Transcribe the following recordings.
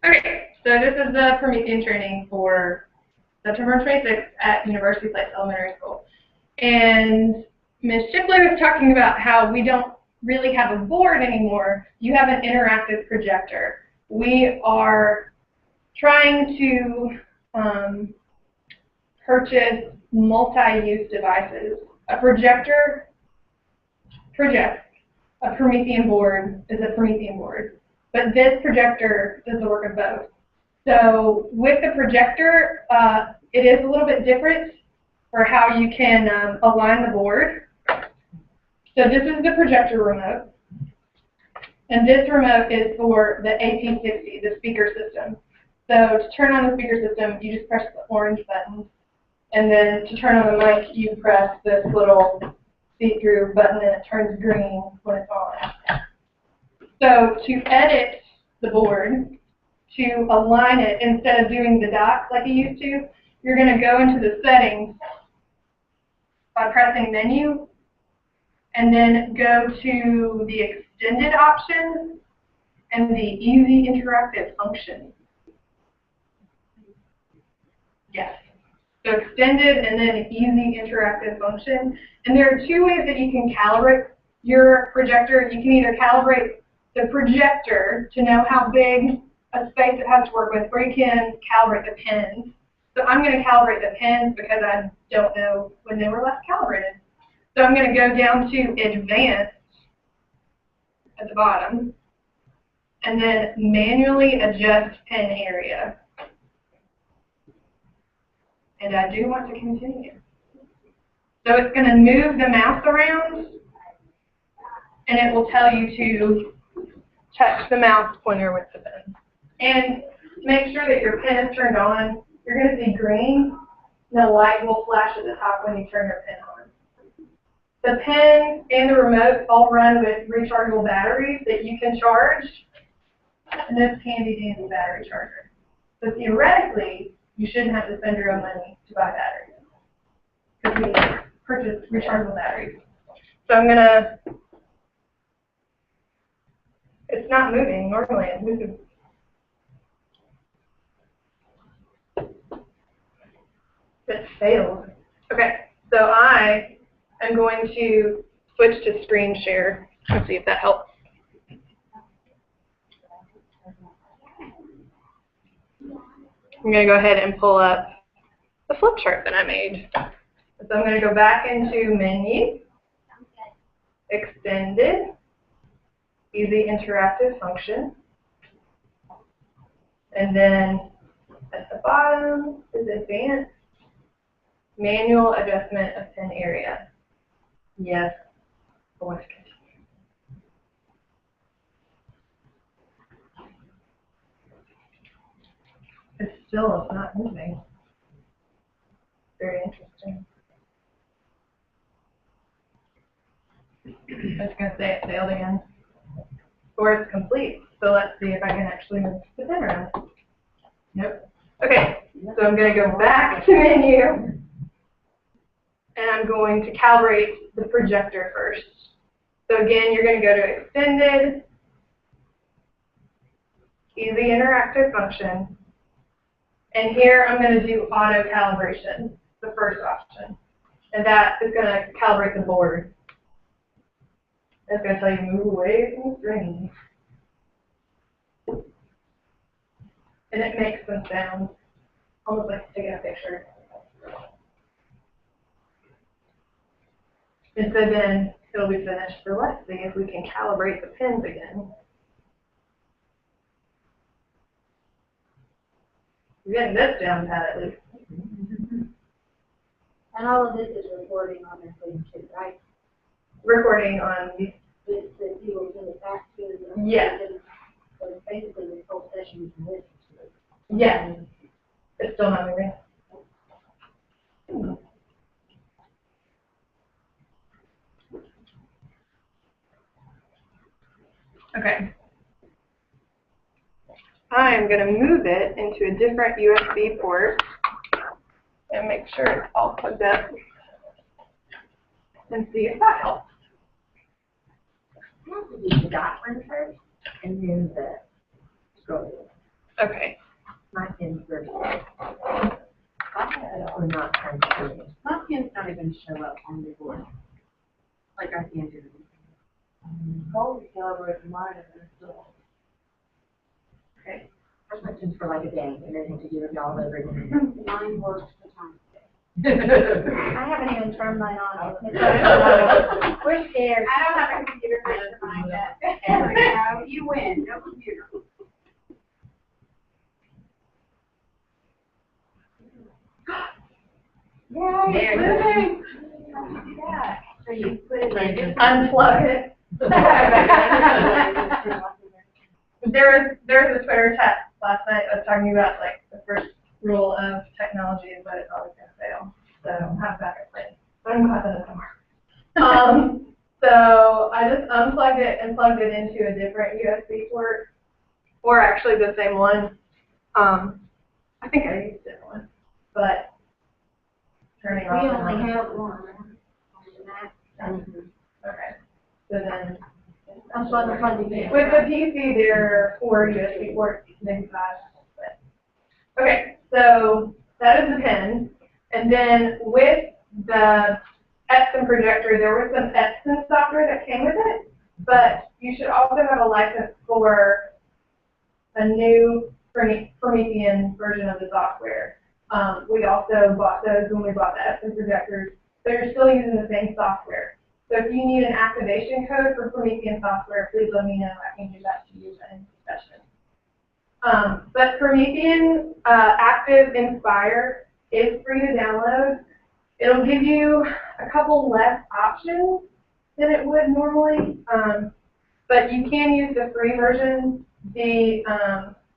Okay, so this is the Promethean training for September 26th at University Place Elementary School. And Ms. Shipley was talking about how we don't really have a board anymore. You have an interactive projector. We are trying to purchase multi-use devices. A projector projects. A Promethean board is a Promethean board. But this projector does the work of both. So with the projector, it is a little bit different for how you can align the board. So this is the projector remote. And this remote is for the AP60, the speaker system. So to turn on the speaker system, you just press the orange button. And then to turn on the mic, you press this little see-through button and it turns green when it's on. So to edit the board, to align it, instead of doing the dots like you used to, you're going to go into the settings by pressing menu, and then go to the extended option and the easy interactive function. Yes. So extended and then easy interactive function. And there are two ways that you can calibrate your projector. You can either calibrate the projector to know how big a space it has to work with, or you can calibrate the pins. So I'm going to calibrate the pins because I don't know when they were last calibrated. So I'm going to go down to Advanced at the bottom, and then manually adjust pin area. And I do want to continue. So it's going to move the mouse around, and it will tell you to touch the mouse pointer with the pen. And make sure that your pen is turned on. You're going to see green, and the light will flash at the top when you turn your pen on. The pen and the remote all run with rechargeable batteries that you can charge, and this handy dandy battery charger. So theoretically, you shouldn't have to spend your own money to buy batteries, because we purchase rechargeable batteries. So I'm going to, it's not moving. Normally it moves. It failed. Okay, so I am going to switch to screen share. Let's see if that helps. I'm going to go ahead and pull up the flip chart that I made. So I'm going to go back into Menu, Extended, Easy Interactive Function, and then at the bottom is Advanced, Manual Adjustment of Pin Area. Yes, I want to continue. It still is not moving. Very interesting. I was going to say it failed again. Or it's complete. So let's see if I can actually move the pen around. Nope. Okay, so I'm going to go back to Menu. And I'm going to calibrate the projector first. So again, you're going to go to Extended, Easy Interactive Function. And here I'm going to do Auto Calibration, the first option. And that is going to calibrate the board. It's going to tell you move away from the screen. And it makes some sounds, almost like taking a picture. And so then it'll be finished. So let's see if we can calibrate the pins again. We're getting this down pat at least. And all of this is recording on their thing too, right? Recording on the... That you will send it back to them. Yes. So it's basically this whole session you can listen to it. Yes. It's still not moving. Okay. I am going to move it into a different USB port and make sure it's all plugged up and see if that helps. You have to do the dot one first and then the scroll. Okay. My pen's very slow. Or not trying to show you. My pen's not even show up on the board. Like I can do it. Holy calibrated mine is still. Okay. I was looking for like a day and then to do it all over again. Mine works the time. I haven't even turned mine on. We're scared. I don't have a computer for mine yet. There we go. You win. No computer. Yay, There it's moving. How do you do that? So you put it in. Unplug it. There was a Twitter chat last night that was talking about like the first rule of technology is that it's always going to fail. So have a backup plan. I'm glad that it's somewhere. So I just unplugged it and plugged it into a different USB port, or actually the same one. I think I used a different one, but turning off. We only have one. Okay. So then. I'm sorry, I'm trying to get. With the PC, there are 4 USB ports, maybe 5. But. Okay, so that is the pen. And then with the Epson projector, there was some Epson software that came with it, but you should also have a license for a new Promethean version of the software. We also bought those when we bought the Epson projectors. So you're still using the same software. So if you need an activation code for Promethean software, please let me know. I can give that to you in discussion. But Promethean Active Inspire is free to download. It'll give you a couple less options than it would normally, but you can use the free version.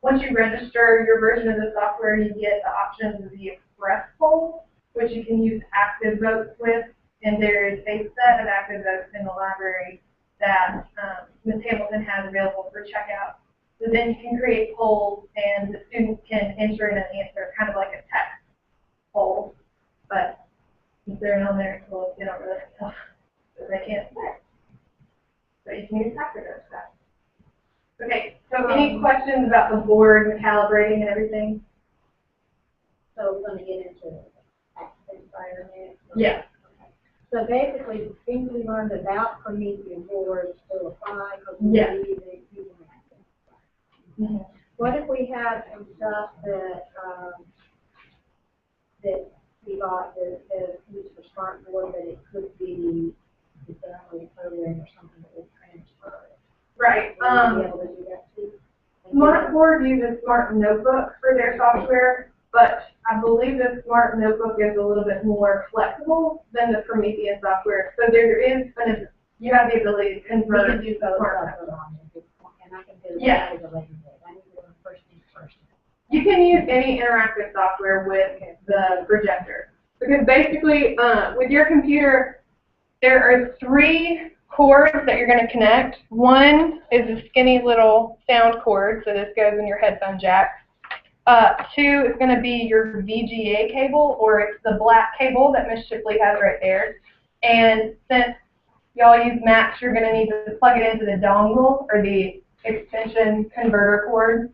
Once you register your version of the software, you get the option of the Express poll, which you can use active votes with. And there is a set of active votes in the library that Ms. Hamilton has available for checkout. So then you can create polls, and the students can enter in an answer, kind of like a text poll. But if they're in elementary school, they don't really know, so they can't say. So you can use active votes for that. Okay, so any questions about the board and calibrating and everything? So we're going to get into active inspire next? Yeah. So basically, the things we learned about Promethean boards still apply because we Yes. believe that you can active inspire. What if we have some stuff that that we got that used for smart board, but it could be the family program or something that would transfer it? Right. Would we be able to do that too? Smart Board uses Smart Notebook for their software, but I believe the Smart Notebook is a little bit more flexible than the Promethean software. So there is you have the ability to convert We can do both Smart of them on it, and I can do Yeah. it at a later date. I need to learn first things first. You can use any interactive software with the projector. Because basically, with your computer, there are 3 cords that you're going to connect. One is a skinny little sound cord, so this goes in your headphone jack. 2 is going to be your VGA cable, or it's the black cable that Ms. Shipley has right there. And since y'all use Macs, you're going to need to plug it into the dongle, or the extension converter cord.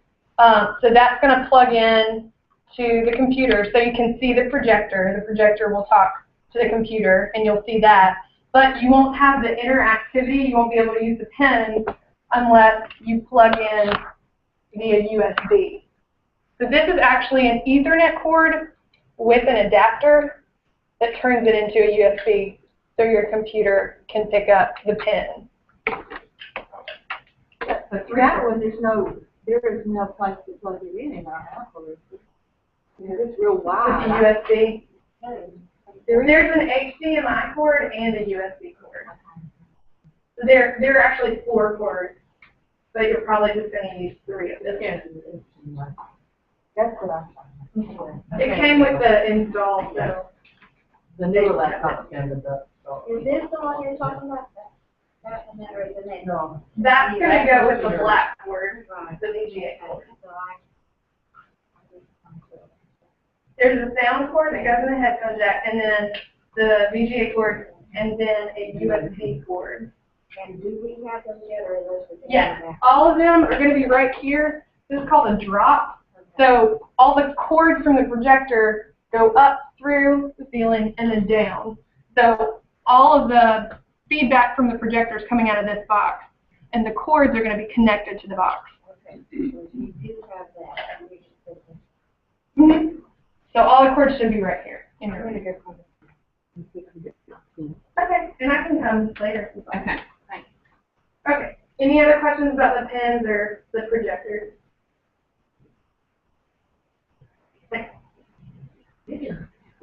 So that's going to plug in to the computer so you can see the projector. The projector will talk to the computer, and you'll see that. But you won't have the interactivity. You won't be able to use the pen unless you plug in via USB. So this is actually an Ethernet cord with an adapter that turns it into a USB so your computer can pick up the pen. But that one, there is no place to plug it in our house. It's real With wide. the USB. There's an HDMI cord and a USB cord. So there are actually 4 cords, but you're probably just going to use 3 of them. That's what I'm talking about. It came with the install, so. The new laptop came with the. Is this the one you're talking about? That one or the next? No. That's going to go with the black cord, the VGA cord. There's a sound cord that goes in the headphone jack, and then the VGA cord, and then a USB cord. And do we have them yet, or are those? Yes, all of them are going to be right here. This is called a drop. So all the cords from the projector go up through the ceiling and then down. So all of the feedback from the projector is coming out of this box, and the cords are going to be connected to the box. Okay, so you do have that. Mm-hmm. So all the cords should be right here in your room. Okay, and I can come later. Okay, thanks. Okay. Any other questions about the pens or the projectors?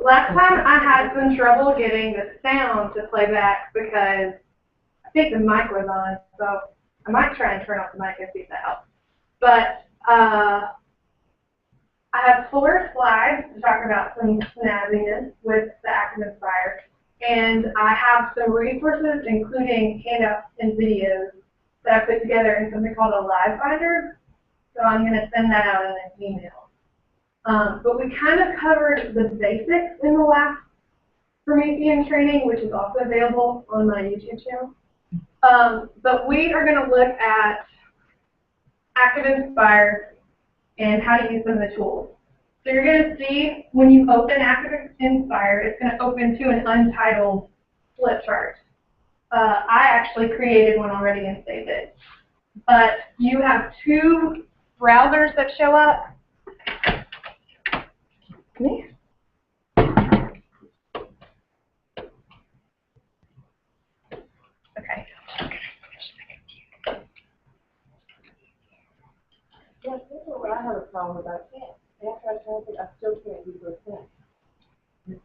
Last time I had some trouble getting the sound to play back because I think the mic was on, so I might try and turn off the mic and see if that helps. But I have 4 slides to talk about some snazziness with the Active Inspire, and I have some resources, including handouts and videos that I put together in something called a live binder. So I'm going to send that out in an email. But we kind of covered the basics in the last Promethean training, which is also available on my YouTube channel. But we are going to look at Active Inspire and how to use some of the tools. So you're going to see when you open Active Inspire, it's going to open to an untitled flip chart. I actually created one already and saved it. But you have 2 browsers that show up. Me? Okay. Yeah, this is what I have a problem with. I can't, after I tried it, I still can't use those things.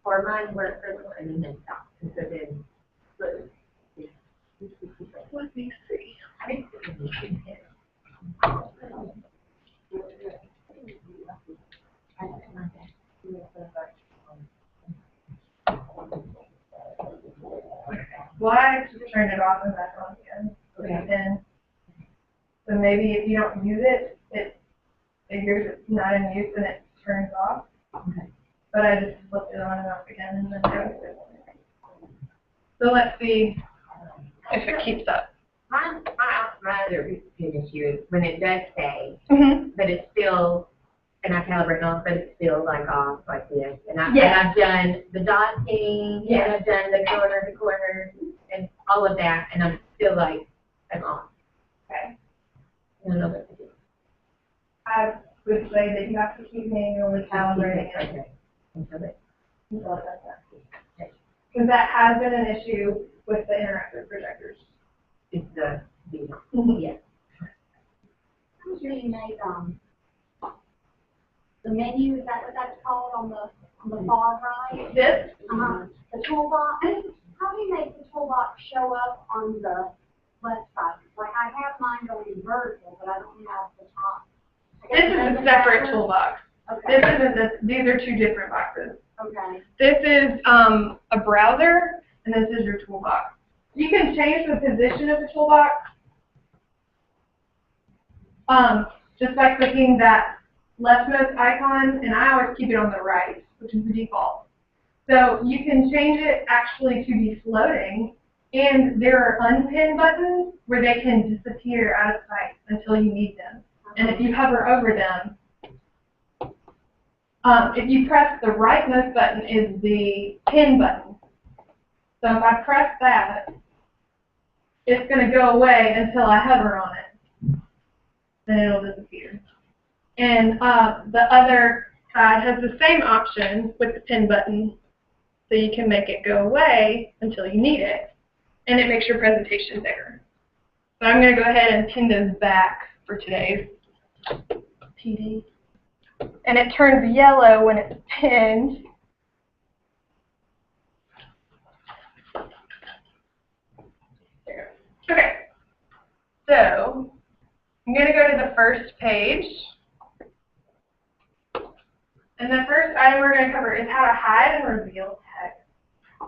Or mine works and then stop. And so then, Let me see. Well, I just turned it off and back on again. Okay. And so maybe if you don't use it, it figures it's not in use and it turns off. Okay. But I just flipped it on and off again and then there it. So let's see if it keeps up. My other issue is when it does say, Mm-hmm. but it's still, and I calibrate off, but it's still like off like this. And Yeah. I've done the dotting, Yeah. and I've done the corner, and all of that, and I'm still like, I'm off. Okay. I don't know what to do. I would say that you have to keep manually calibrating it. Okay. Until it. Because that has been an issue with the interactive projectors. It's the video. Yeah. I was reading the menu, is that what that's called on the far right? This? The toolbox. How do you make the toolbox show up on the left side? Like I have mine going vertical, but I don't have the top. This is a separate toolbox. Okay. This isn't this. These are 2 different boxes. Okay. This is a browser, and this is your toolbox. You can change the position of the toolbox just by clicking that leftmost icon, and I always keep it on the right, which is the default. So you can change it actually to be floating, and there are unpin buttons where they can disappear out of sight until you need them. And if you hover over them, if you press the rightmost button is the pin button. So if I press that, it's going to go away until I hover on it. Then it'll disappear. And the other side has the same option with the pin button. So you can make it go away until you need it. And it makes your presentation bigger. So I'm going to go ahead and pin those back for today's PD. And it turns yellow when it's pinned. There. Okay. So I'm going to go to the first page. And the first item we're going to cover is how to hide and reveal text.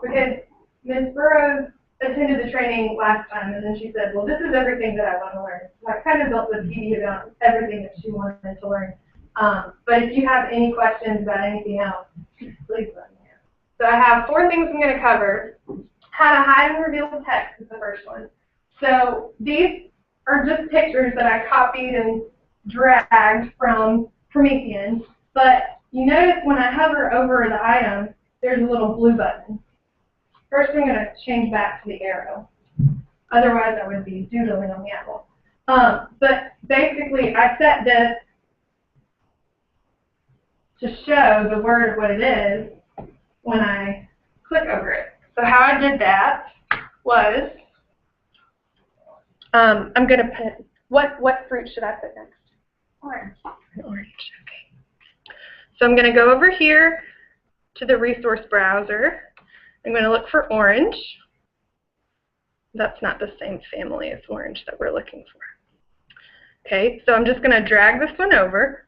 Because Ms. Burroughs attended the training last time, and then she said, well, this is everything that I want to learn. So I kind of built the PD about everything that she wanted to learn. But if you have any questions about anything else, please let me know. So I have 4 things I'm going to cover. How to hide and reveal text is the first one. So these are just pictures that I copied and dragged from Promethean, but you notice when I hover over the item, there's a little blue button. First, I'm going to change back to the arrow. Otherwise, I would be doodling on the apple. But basically, I set this to show the word of what it is when I click over it. So how I did that was, I'm going to put, what fruit should I put next? Orange. Orange, okay. So I'm going to go over here to the resource browser. I'm going to look for orange. That's not the same family as orange that we're looking for. Okay, so I'm just going to drag this one over,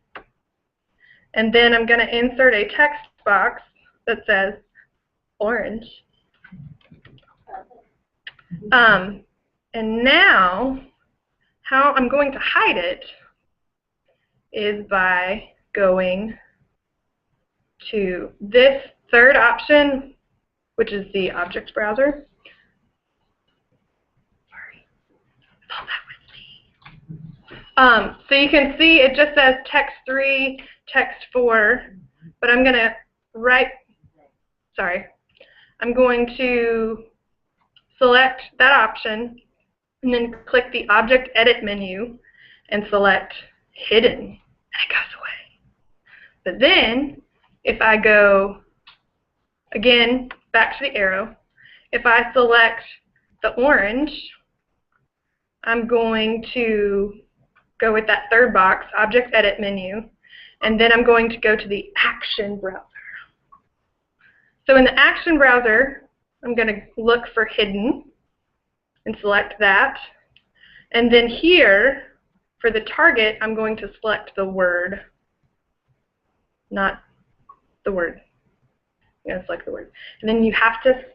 and then I'm going to insert a text box that says orange. And now, how I'm going to hide it is by going to this third option, which is the object browser. Sorry, follow that with me. So you can see it just says text 3, text 4, but I'm going to I'm going to select that option and then click the object edit menu and select hidden, and it goes away. But then if I go again back to the arrow, if I select the orange, I'm going to go with that third box, object edit menu, and then I'm going to go to the action browser. So in the action browser, I'm going to look for hidden and select that. And then here, for the target, I'm going to select the word, not the word. I'm going to select the word. And then you have to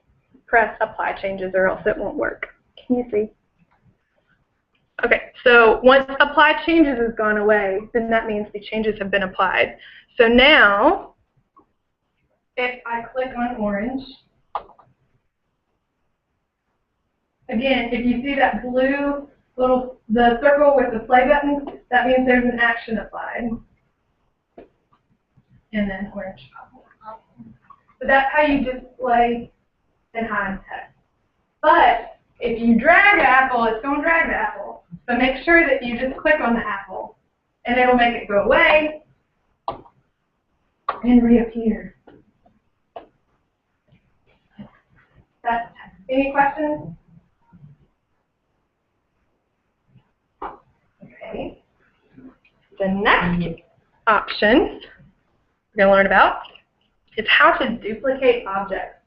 press apply changes or else it won't work. Can you see? Okay, so once apply changes has gone away, then that means the changes have been applied. So now, if I click on orange, again, if you see that blue the circle with the play button, that means there's an action applied. And then orange. So that's how you display and hide text. But if you drag the apple, it's going to drag the apple. So make sure that you just click on the apple, and it'll make it go away and reappear. That's text. Any questions? Okay. The next option we're going to learn about is how to duplicate objects.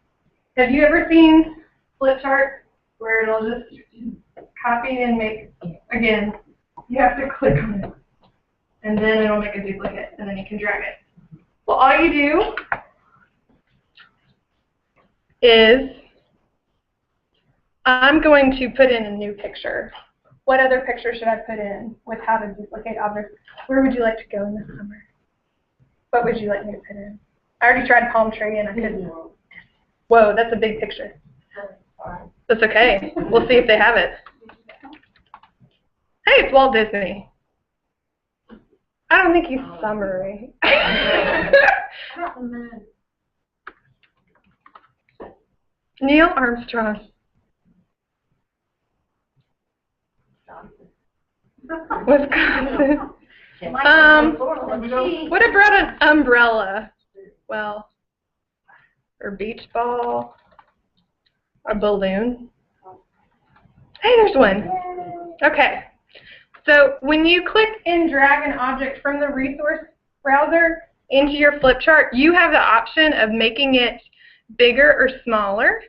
Have you ever seen flip chart where it'll just copy and make, again, you have to click on it, and then it'll make a duplicate, and then you can drag it. Well, all you do is, I'm going to put in a new picture. What other picture should I put in with how to duplicate objects? Where would you like to go in the summer? What would you like me to put in? I already tried palm tree and I couldn't. Whoa, that's a big picture. That's okay. We'll see if they have it. Hey, it's Walt Disney. I don't think he's summery. Neil Armstrong. Wisconsin. What about an umbrella? Well, or beach ball, a balloon. Hey, there's one. Okay. So when you click and drag an object from the resource browser into your flip chart, you have the option of making it bigger or smaller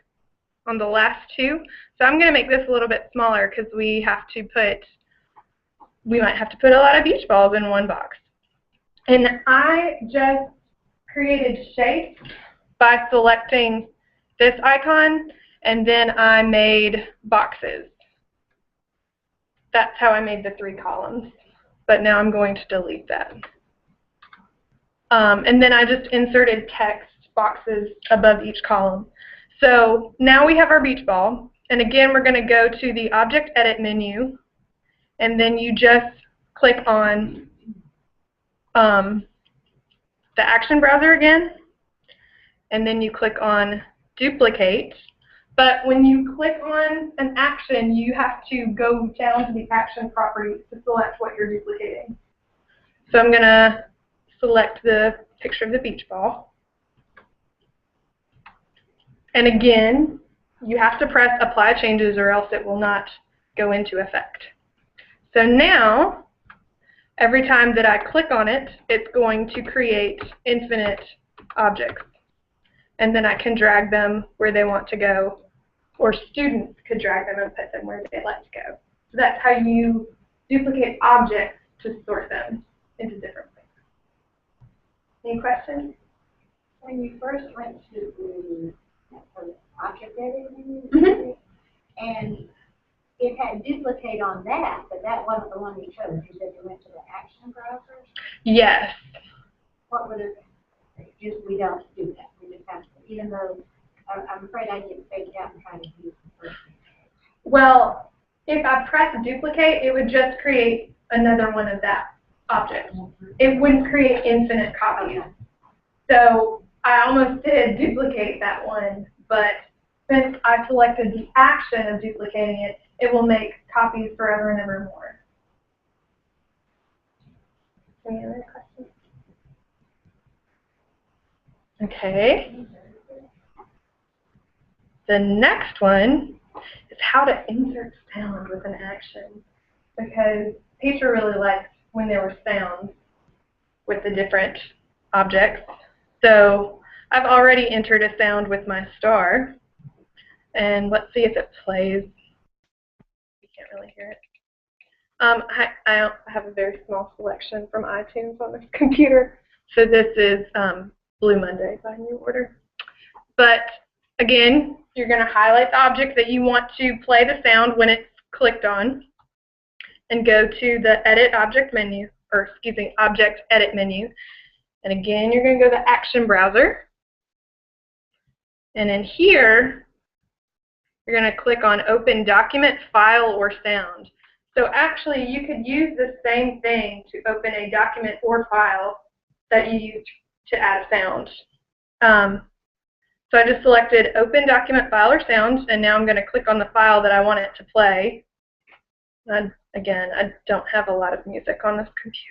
on the last two. So I'm going to make this a little bit smaller because we might have to put a lot of beach balls in one box. And I just created shapes by selecting this icon, and then I made boxes. That's how I made the 3 columns. But now I'm going to delete that. And then I just inserted text boxes above each column. So now we have our beach ball. And again, we're going to go to the Object Edit menu. And then you just click on the action browser again, and then you click on duplicate. But when you click on an action, you have to go down to the action properties to select what you're duplicating. So I'm going to select the picture of the beach ball. And again, you have to press apply changes or else it will not go into effect. So now, every time that I click on it, it's going to create infinite objects. And then I can drag them where they want to go, or students could drag them and put them where they'd like to go. So that's how you duplicate objects to sort them into different places. Any questions? When you first went to the object editing, and it had duplicate on that, but that wasn't the one you chose. You said you went to the action browser? Yes. What would it just, we don't do that. We just have to, even though I'm afraid I get faked out and try to use the first one. Well, if I press duplicate, it would just create another one of that object. It wouldn't create infinite copies. So I almost did duplicate that one, but since I selected the action of duplicating it, it will make copies forever and ever more. Any other questions? Okay. The next one is how to insert sound with an action, because teacher really liked when there were sounds with the different objects. So I've already entered a sound with my star, and let's see if it plays. You can't really hear it. I have a very small selection from iTunes on this computer, so this is Blue Monday by New Order. But again, you're going to highlight the object that you want to play the sound when it's clicked on, and go to the Edit Object menu, or excuse me, Object Edit menu. And again, you're going to go to the Action Browser. And in here, you're going to click on Open Document, File, or Sound. So actually, you could use the same thing to open a document or file that you used to add a sound. So I just selected Open Document, File, or Sound, and now I'm going to click on the file that I want it to play. And again, I don't have a lot of music on this computer.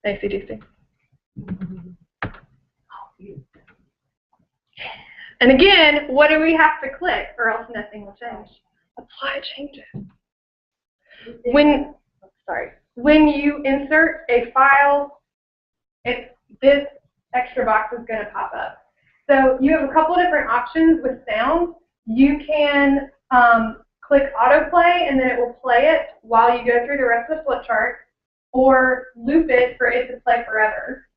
AC/DC. And again, what do we have to click, or else nothing will change? Apply changes. When you insert a file, this extra box is going to pop up. So you have a couple different options with sound. You can click autoplay, and then it will play it while you go through the rest of the flip chart, or loop it for it to play forever.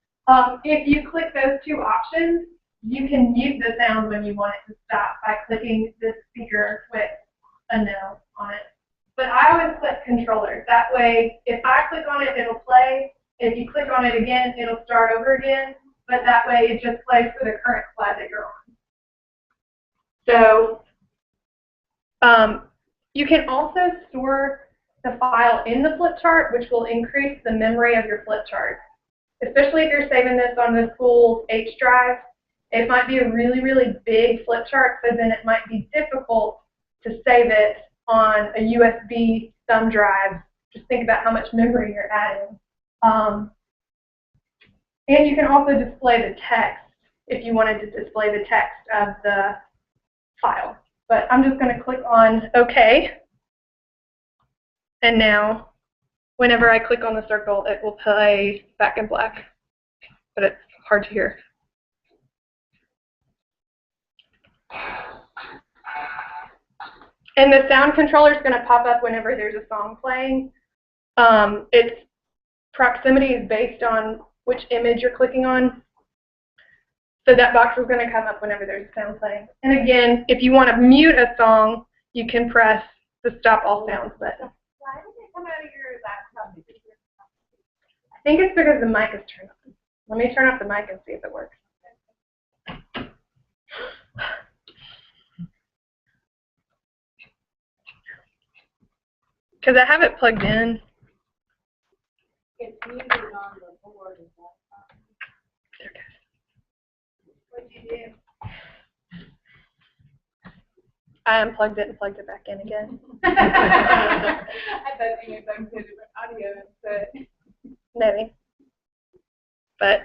If you click those two options, you can mute the sound when you want it to stop by clicking this speaker with a no on it. But I always click controller. That way, if I click on it, it'll play. If you click on it again, it'll start over again. But that way, it just plays for the current slide that you're on. So you can also store the file in the flip chart, which will increase the memory of your flip chart. Especially if you're saving this on the school's H drive. It might be a really, really big flip chart, so then it might be difficult to save it on a USB thumb drive. Just think about how much memory you're adding. And you can also display the text if you wanted to display the text of the file. But I'm just going to click on OK. And now, whenever I click on the circle, it will play back in black. But it's hard to hear. And the sound controller is going to pop up whenever there's a song playing. Its proximity is based on which image you're clicking on. So that box is going to come up whenever there's a sound playing. And again, if you want to mute a song, you can press the Stop All Sounds button. Why did it come out of your laptop? I think it's because the mic is turned on. Let me turn off the mic and see if it works. Because I have it plugged in. It's muted on the board, is that fine? What'd you do? I unplugged it and plugged it back in again. I thought you meant I'm good with audio instead. Maybe. But,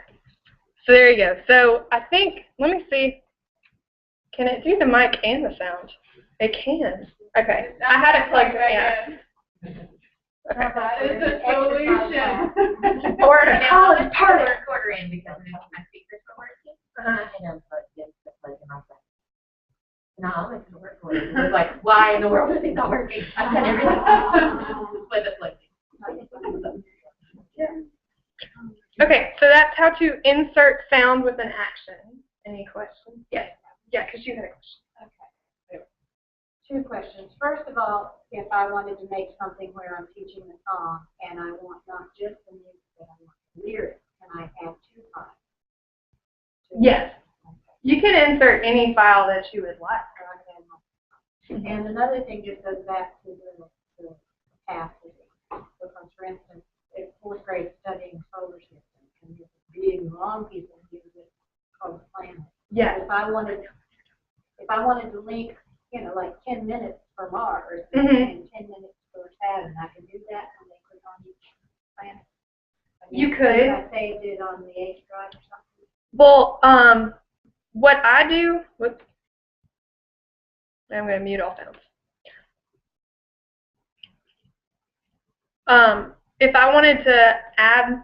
so there you go. So I think, let me see. Can it do the mic and the sound? It can. Okay. I had it plugged in. Okay. That is a solution. Or a college party. Recorder in because my speakers were working. And unplugged it, plugged in my phone. No, it's not working. It was like, why in the world is it not working? I've done everything with it plugged in. Okay, so that's how to insert sound with an action. Any questions? Yes. Yeah, because you had a question. Okay. 2 questions. First of all, if I wanted to make something where I'm teaching the song and I want not just the music, but I want the lyrics, can I add 2 files? Yes. You can insert any file that you would like. And another thing just goes back to the past, because for instance, in 4th grade studying solar systems, and there's a big long piece of music called planet. Yes. If I wanted to link, you know, like 10 minutes for Mars and 10 minutes for Saturn, I can do that when they click on each planet. You could. I saved it on the H drive or something. Well, what I do with, I'm going to mute all sounds. If I wanted to add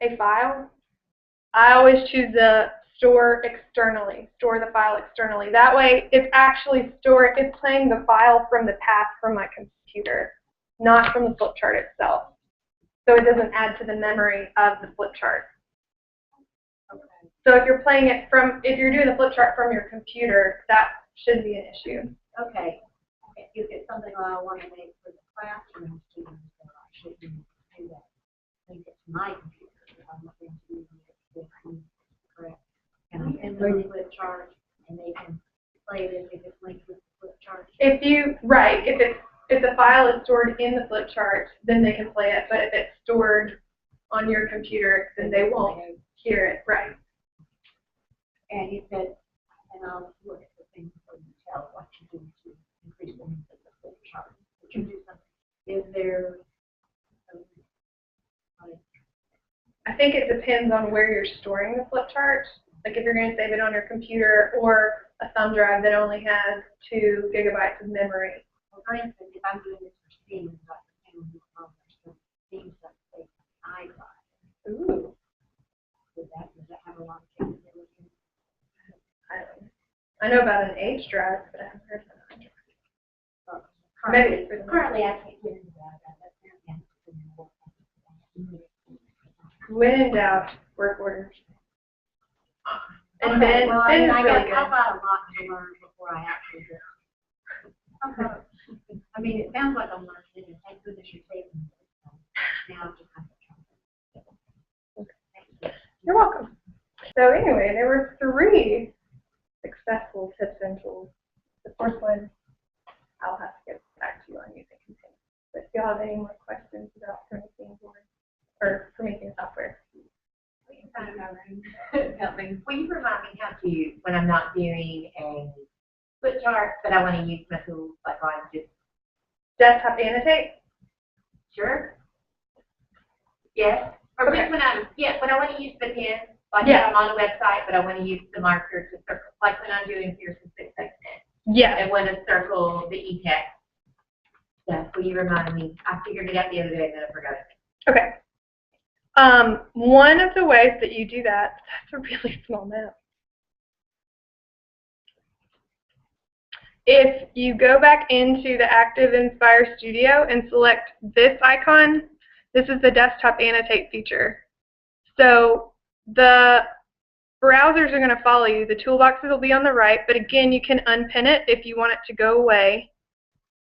a file, I always choose the store externally, store the file externally. That way, it's actually it's playing the file from the path from my computer, not from the flip chart itself. So it doesn't add to the memory of the flip chart. Okay. So if you're playing it if you're doing the flip chart from your computer, that shouldn't be an issue. Okay. If it's something I want to make for the classroom students, then I shouldn't do that. Link it to my computer if I'm looking to use it. Correct. And I send them a flip chart, and they can play it if it's linked with the flip chart. If the file is stored in the flip chart, then they can play it. But if it's stored on your computer, then they won't hear it. Right. And you said, and I'll look at the things so you tell what you do to increase the length of the flip chart. Would you do something? Is there I think it depends on where you're storing the flip chart. Like if you're going to save it on your computer or a thumb drive that only has 2 gigabytes of memory. well, for instance, if I'm doing this for Steam, like Steam stuff takes iDrive. Ooh. Does that have a lot of capability? I know about an H drive, but I haven't heard of an iDrive. Currently, I can't get into that. When in doubt, work orders. And Okay, then, well, then it's I really guess I've good. got a lot to learn before I actually do it. Okay. I mean, it sounds like I'm learning it, and thank goodness you're taking it. Now I'm just kind of trying. You're welcome. So anyway, there were 3 successful tips and tools. The 4th one, I'll have to get back to you on using containers. But if you have any more questions about Promethean or Promethean software. Will you remind me how to, when I'm not doing a flip chart, but I want to use my tools like on just Desktop annotate? Sure. Yes. Or Okay. just when I want to use the pen, like Yeah. I'm on a website, but I want to use the marker to circle, like when I'm doing Pearson 6 Net. Yes. I want to circle the e-text. Yeah, will you remind me? I figured it out the other day and then I forgot it. Okay. One of the ways that you do that, that's a really small map. If you go back into the Active Inspire Studio and select this icon, this is the desktop annotate feature. So the browsers are going to follow you. The toolboxes will be on the right, but again, you can unpin it if you want it to go away.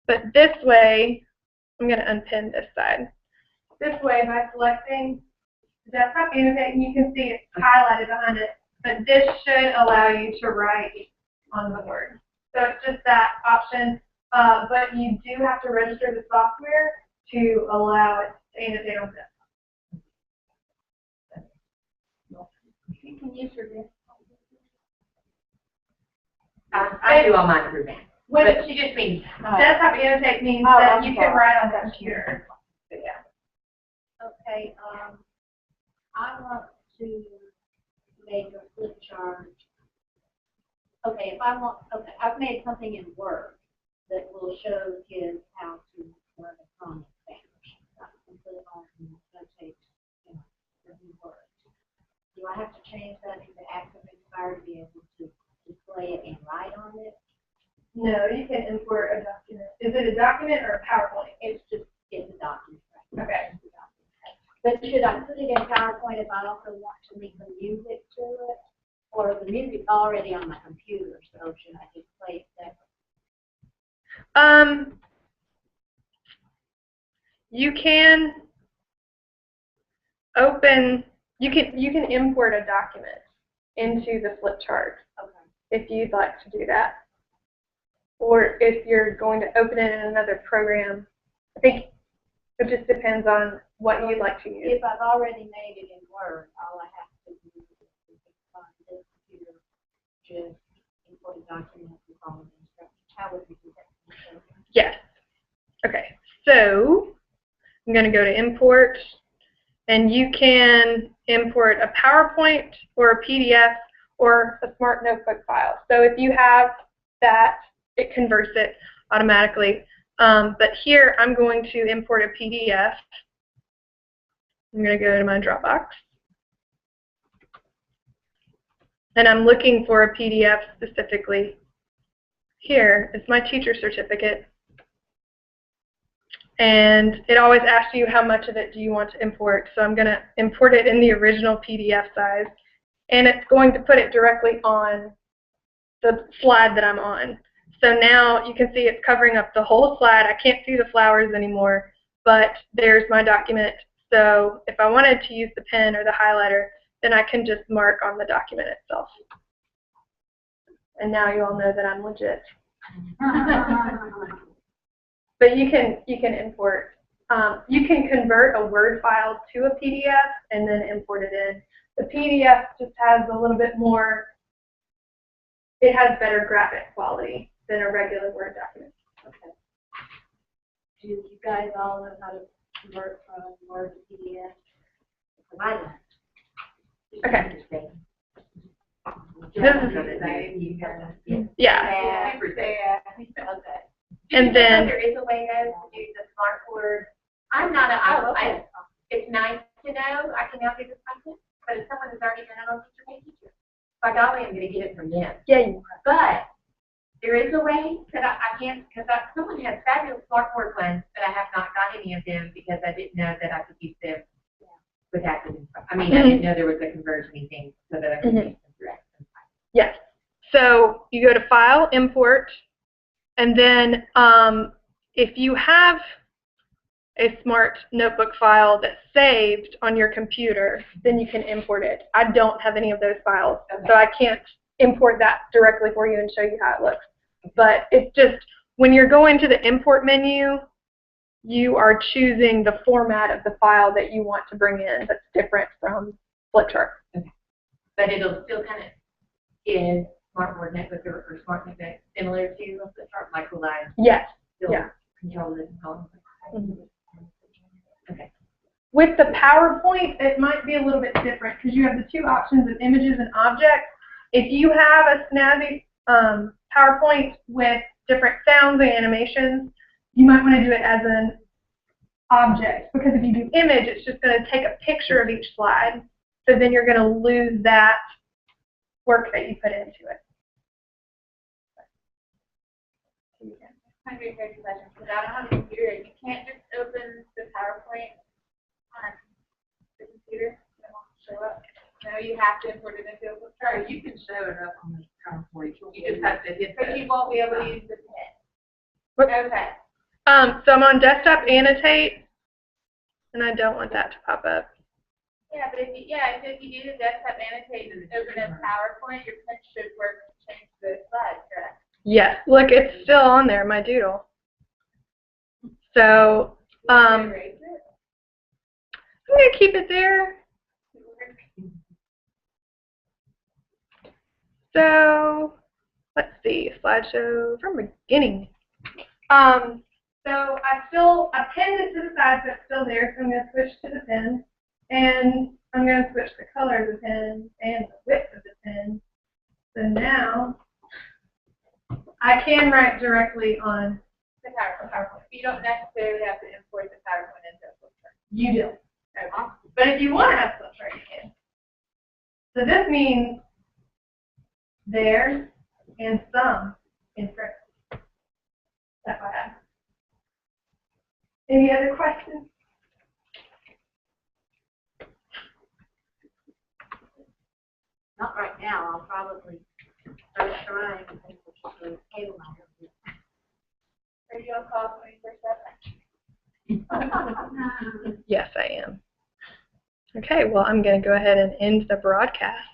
But this way, I'm going to unpin this side. This way, by selecting desktop annotate, you can see it's highlighted behind it, but this should allow you to write on the board. So it's just that option, but you do have to register the software to allow it to annotate on desktop. You can use your desktop. I do all mine through Mac. When But she just means, desktop annotate means Oh, that I'm you sorry. can write on the computer. So, yeah. Okay, I want to make a flip chart. Okay, I've made something in Word that will show kids how to learn a common Spanish. I can put it on and annotate, in Word. Do I have to change that to the Active Inspire to be able to display it and write on it? No, you can import a document. Is it a document or a PowerPoint? It's a document. Right? Okay. But should I put it in PowerPoint if I also want to link the music to it? Or the music's already on my computer, so should I just play it separately? You can open, you can import a document into the flip chart Okay. if you'd like to do that. Or if you're going to open it in another program. I think it just depends on what you'd like to use. If I've already made it in Word, all I have to do is on this computer, just import a document and follow the instructions. How would we do that? Yes. Okay. So I'm going to go to import, and you can import a PowerPoint or a PDF or a Smart Notebook file. So if you have that, it converts it automatically. But here I'm going to import a PDF. I'm going to go to my Dropbox. And I'm looking for a PDF specifically. Here is my teacher certificate. And it always asks you how much of it do you want to import. So I'm going to import it in the original PDF size. And it's going to put it directly on the slide that I'm on. So now you can see it's covering up the whole slide. I can't see the flowers anymore, but there's my document. So if I wanted to use the pen or the highlighter, then I can just mark on the document itself. And now you all know that I'm legit. But you can import. You can convert a Word file to a PDF and then import it in. The PDF just has a little bit more. It has better graphic quality than a regular Word document. Okay. Do you guys all know how to convert from Word to PDF? Because I don't. Okay. Yeah. Okay. And then there is a way though to do the smartboard. I'm not a, it's nice to know I can now do this myself, but if someone has already done it on teacher pay teacher, by golly, I'm going to get it from them. yeah. But there is a way that I can't, because someone has fabulous smartboard ones, but I have not got any of them because I didn't know that I could use them with Active Inspire. I mean, I didn't know there was a conversion thing so that I could use them through Active Inspire. Yes. So you go to File, Import, and then if you have a Smart Notebook file that's saved on your computer, then you can import it. I don't have any of those files, so I can't import that directly for you and show you how it looks. But it's just, when you're going to the Import menu, you are choosing the format of the file that you want to bring in that's different from Flipchart. Okay. But it'll still kind of is Smartboard Notebook or Smart Notebook similar to Flipchart, like will I Yes. still Yeah. control this and all? Okay. With the PowerPoint, it might be a little bit different because you have the two options of images and objects. If you have a snazzy PowerPoint with different sounds and animations, you might want to do it as an object, because if you do image, it's just going to take a picture of each slide. So then you're going to lose that work that you put into it. I'm going to go to questions because I don't have a computer. You can't just open the PowerPoint on the computer and it won't show up. No, you have to import it into a book. Sorry, you can show it up on the PowerPoint. You just have to hit But you won't be able to use the pen. What? Okay. So I'm on Desktop Annotate, and I don't want that to pop up. Yeah, but if you do the desktop annotate and open a PowerPoint, your pen should work to change the slides, correct? Yes, look, it's still on there, my doodle. So Erase it? I'm going to keep it there. So, let's see, slideshow from beginning. So I pinned it to the side, but it's still there, so I'm going to switch to the pen. And I'm going to switch the color of the pen and the width of the pen. So now, I can write directly on The PowerPoint. You don't necessarily have to import the PowerPoint into a flipchart. You do. Okay. But if you want to have flipchart, you can. So this means there and some in front. That's what I have. Any other questions? Not right now, I'll probably start trying to think of the table matter. Are you on call 24/7? Yes, I am. Okay, well, I'm going to go ahead and end the broadcast.